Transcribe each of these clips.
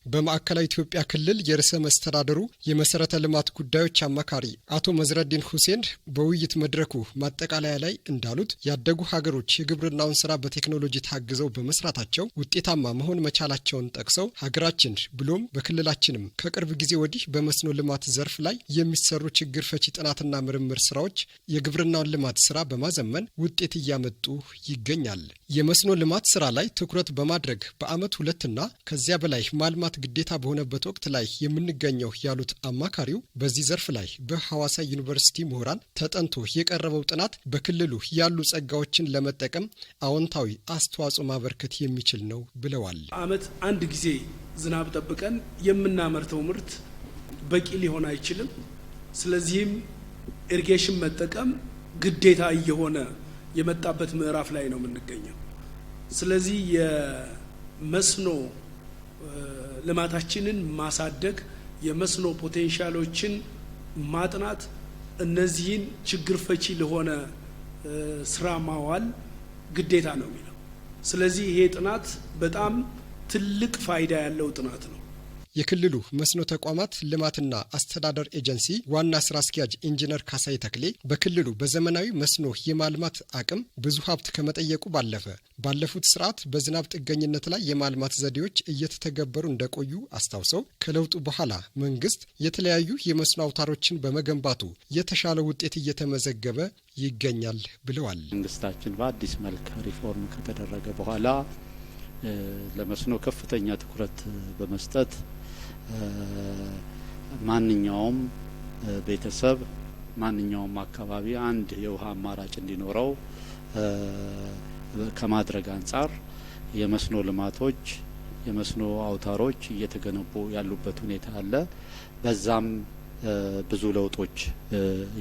በማዕከላዊ ኢትዮጵያ ክልል የርዕሰ መስተዳድሩ የመሰረተ ልማት ጉዳዮች አማካሪ አቶ መዝረዲን ሁሴን በውይይት መድረኩ ማጠቃለያ ላይ እንዳሉት ያደጉ ሀገሮች የግብርናውን ስራ በቴክኖሎጂ ታግዘው በመስራታቸው ውጤታማ መሆን መቻላቸውን ጠቅሰው ሀገራችን ብሎም በክልላችንም ከቅርብ ጊዜ ወዲህ በመስኖ ልማት ዘርፍ ላይ የሚሰሩ ችግር ፈቺ ጥናትና ምርምር ስራዎች የግብርናውን ልማት ስራ በማዘመን ውጤት እያመጡ ይገኛል። የመስኖ ልማት ስራ ላይ ትኩረት በማድረግ በአመት 2 እና ከዚያ በላይ ማልማት ግዴታ በሆነበት ወቅት ላይ የምንገኘው ያሉት አማካሪው በዚህ ዘርፍ ላይ በሐዋሳ ዩኒቨርሲቲ ምሁራን ተጠንቶ የቀረበው ጥናት በክልሉ ያሉ ጸጋዎችን ለመጠቀም አዎንታዊ አስተዋጽኦ ማበርከት የሚችል ነው ብለዋል። አመት አንድ ጊዜ ዝናብ ጠብቀን የምናመርተው ምርት በቂ ሊሆን አይችልም። ስለዚህም ኢሪጌሽን መጠቀም ግዴታ እየሆነ የመጣበት ምዕራፍ ላይ ነው የምንገኘው። ስለዚህ የመስኖ ልማታችንን ማሳደግ፣ የመስኖ ፖቴንሻሎችን ማጥናት፣ እነዚህን ችግር ፈቺ ለሆነ ስራ ማዋል ግዴታ ነው የሚለው። ስለዚህ ይሄ ጥናት በጣም ትልቅ ፋይዳ ያለው ጥናት ነው። የክልሉ መስኖ ተቋማት ልማትና አስተዳደር ኤጀንሲ ዋና ስራ አስኪያጅ ኢንጂነር ካሳይ ተክሌ በክልሉ በዘመናዊ መስኖ የማልማት አቅም ብዙ ሀብት ከመጠየቁ ባለፈ ባለፉት ስርዓት በዝናብ ጥገኝነት ላይ የማልማት ዘዴዎች እየተተገበሩ እንደቆዩ አስታውሰው ከለውጡ በኋላ መንግስት የተለያዩ የመስኖ አውታሮችን በመገንባቱ የተሻለ ውጤት እየተመዘገበ ይገኛል ብለዋል። መንግስታችን በአዲስ መልክ ሪፎርም ከተደረገ በኋላ ለመስኖ ከፍተኛ ትኩረት በመስጠት ማንኛውም ቤተሰብ ማንኛውም አካባቢ አንድ የውሃ አማራጭ እንዲኖረው ከማድረግ አንጻር የመስኖ ልማቶች የመስኖ አውታሮች እየተገነቡ ያሉበት ሁኔታ አለ። በዛም ብዙ ለውጦች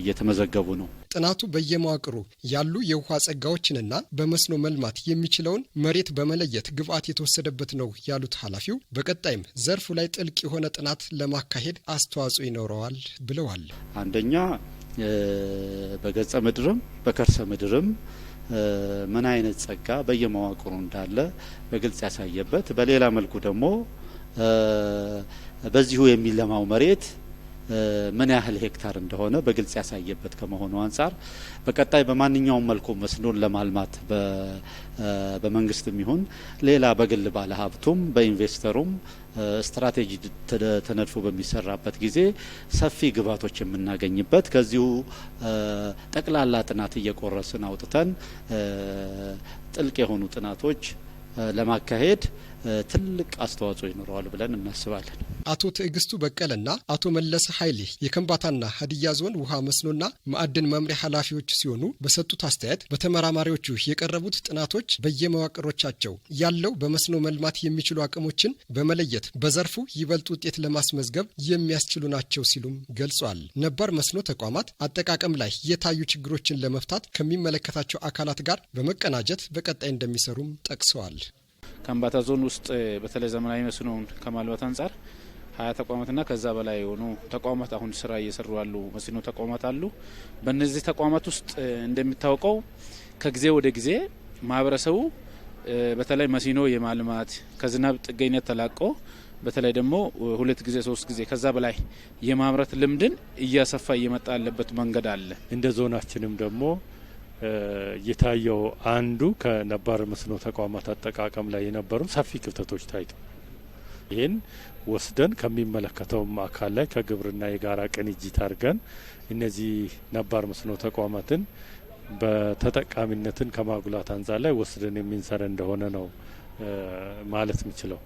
እየተመዘገቡ ነው። ጥናቱ በየመዋቅሩ ያሉ የውሃ ጸጋዎችንና በመስኖ መልማት የሚችለውን መሬት በመለየት ግብዓት የተወሰደበት ነው ያሉት ኃላፊው በቀጣይም ዘርፉ ላይ ጥልቅ የሆነ ጥናት ለማካሄድ አስተዋጽኦ ይኖረዋል ብለዋል። አንደኛ በገጸ ምድርም በከርሰ ምድርም ምን አይነት ጸጋ በየመዋቅሩ እንዳለ በግልጽ ያሳየበት፣ በሌላ መልኩ ደግሞ በዚሁ የሚለማው መሬት ምን ያህል ሄክታር እንደሆነ በግልጽ ያሳየበት ከመሆኑ አንጻር በቀጣይ በማንኛውም መልኩ መስኖን ለማልማት በመንግስትም ይሁን ሌላ በግል ባለሀብቱም በኢንቨስተሩም ስትራቴጂ ተነድፎ በሚሰራበት ጊዜ ሰፊ ግብዓቶች የምናገኝበት ከዚሁ ጠቅላላ ጥናት እየቆረስን አውጥተን ጥልቅ የሆኑ ጥናቶች ለማካሄድ ትልቅ አስተዋጽኦ ይኖረዋል ብለን እናስባለን። አቶ ትዕግስቱ በቀለና አቶ መለሰ ኃይሌ የከምባታና ሀዲያ ዞን ውሃ መስኖና ማዕድን መምሪያ ኃላፊዎች ሲሆኑ በሰጡት አስተያየት በተመራማሪዎቹ የቀረቡት ጥናቶች በየመዋቅሮቻቸው ያለው በመስኖ መልማት የሚችሉ አቅሞችን በመለየት በዘርፉ ይበልጥ ውጤት ለማስመዝገብ የሚያስችሉ ናቸው ሲሉም ገልጸዋል። ነባር መስኖ ተቋማት አጠቃቀም ላይ የታዩ ችግሮችን ለመፍታት ከሚመለከታቸው አካላት ጋር በመቀናጀት በቀጣይ እንደሚሰሩም ጠቅሰዋል። ከምባታ ዞን ውስጥ በተለይ ዘመናዊ መስኖን ከማልማት አንጻር 20 ተቋማትና ከዛ በላይ የሆኑ ተቋማት አሁን ስራ እየሰሩ ያሉ መስኖ ተቋማት አሉ። በእነዚህ ተቋማት ውስጥ እንደሚታወቀው ከጊዜ ወደ ጊዜ ማህበረሰቡ በተለይ መስኖ የማልማት ከዝናብ ጥገኝነት ተላቆ በተለይ ደግሞ 2 ጊዜ 3 ጊዜ ከዛ በላይ የማምረት ልምድን እያሰፋ እየመጣ ያለበት መንገድ አለ። እንደ ዞናችንም ደግሞ የታየው አንዱ ከነባር መስኖ ተቋማት አጠቃቀም ላይ የነበሩ ሰፊ ክፍተቶች ታይተው ይህን ወስደን ከሚመለከተውም አካል ላይ ከግብርና የጋራ ቅንጅት አድርገን እነዚህ ነባር መስኖ ተቋማትን በተጠቃሚነትን ከማጉላት አንጻር ላይ ወስደን የምንሰራ እንደሆነ ነው ማለት የምችለው።